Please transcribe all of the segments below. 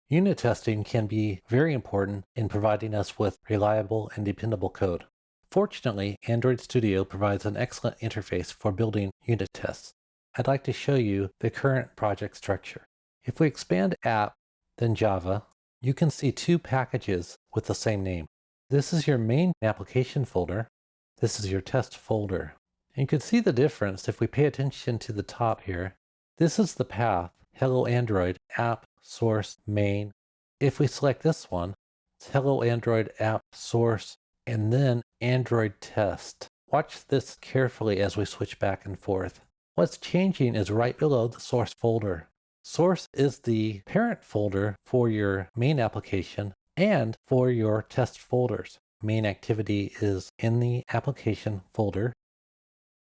Unit testing can be very important in providing us with reliable and dependable code. Fortunately, Android Studio provides an excellent interface for building unit tests. I'd like to show you the current project structure. If we expand app, then Java, you can see two packages with the same name. This is your main application folder. This is your test folder. And you can see the difference if we pay attention to the top here. This is the path, Hello Android, app, source, main. If we select this one, it's Hello Android, app, source, and then Android test. Watch this carefully as we switch back and forth. What's changing is right below the source folder. Source is the parent folder for your main application and for your test folders. Main activity is in the application folder.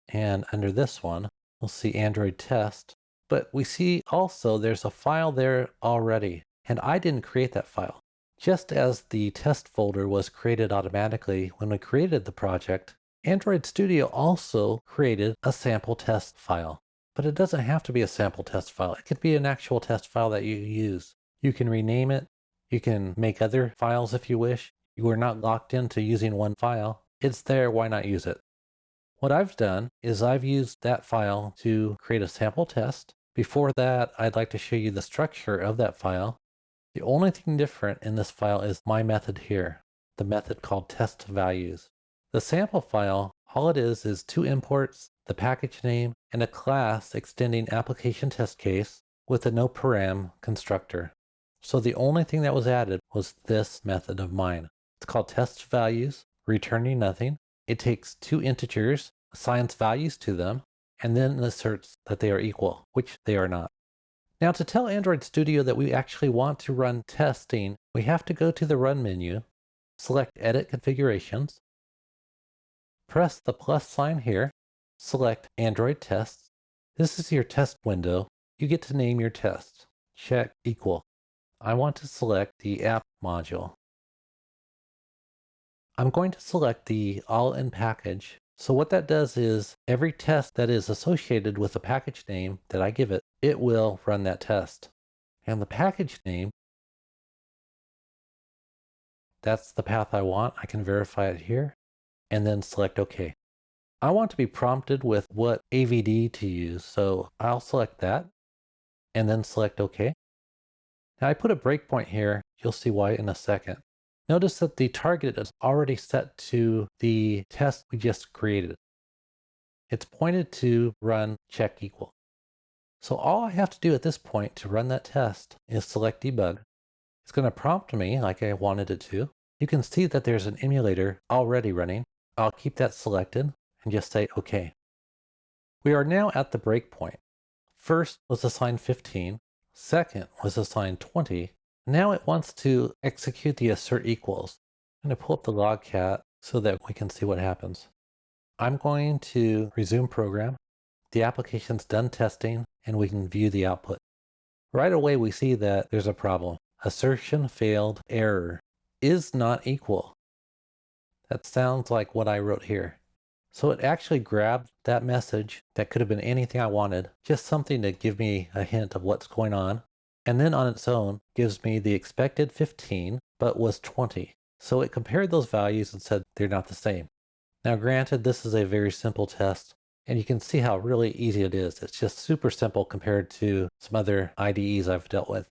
And under this one, we'll see Android test. But we see also there's a file there already. And I didn't create that file. Just as the test folder was created automatically when we created the project, Android Studio also created a sample test file. But it doesn't have to be a sample test file. It could be an actual test file that you use. You can rename it. You can make other files if you wish. You are not locked into using one file. It's there, why not use it? What I've done is I've used that file to create a sample test. Before that, I'd like to show you the structure of that file. The only thing different in this file is my method here, the method called test values. The sample file, all it is two imports, the package name, and a class extending application test case with a no param constructor. So the only thing that was added was this method of mine. It's called test values, returning nothing. It takes two integers, assigns values to them, and then asserts that they are equal, which they are not. Now to tell Android Studio that we actually want to run testing, we have to go to the Run menu, select Edit Configurations, press the plus sign here, select Android Tests. This is your test window. You get to name your test. Check Equal. I want to select the App module. I'm going to select the All in Package. So what that does is every test that is associated with the package name that I give it, it will run that test. And the package name, that's the path I want. I can verify it here and then select OK. I want to be prompted with what AVD to use, so I'll select that and then select OK. Now I put a breakpoint here. You'll see why in a second. Notice that the target is already set to the test we just created. It's pointed to run check equal. So all I have to do at this point to run that test is select debug. It's going to prompt me like I wanted it to. You can see that there's an emulator already running. I'll keep that selected and just say OK. We are now at the breakpoint. First was assigned 15. Second was assigned 20. Now it wants to execute the assert equals. I'm going to pull up the logcat so that we can see what happens. I'm going to resume program. The application's done testing and we can view the output. Right away we see that there's a problem. Assertion failed, error, is not equal. That sounds like what I wrote here. So it actually grabbed that message that could have been anything I wanted, just something to give me a hint of what's going on. And then on its own gives me the expected 15, but was 20. So it compared those values and said they're not the same. Now granted, this is a very simple test, and you can see how really easy it is. It's just super simple compared to some other IDEs I've dealt with.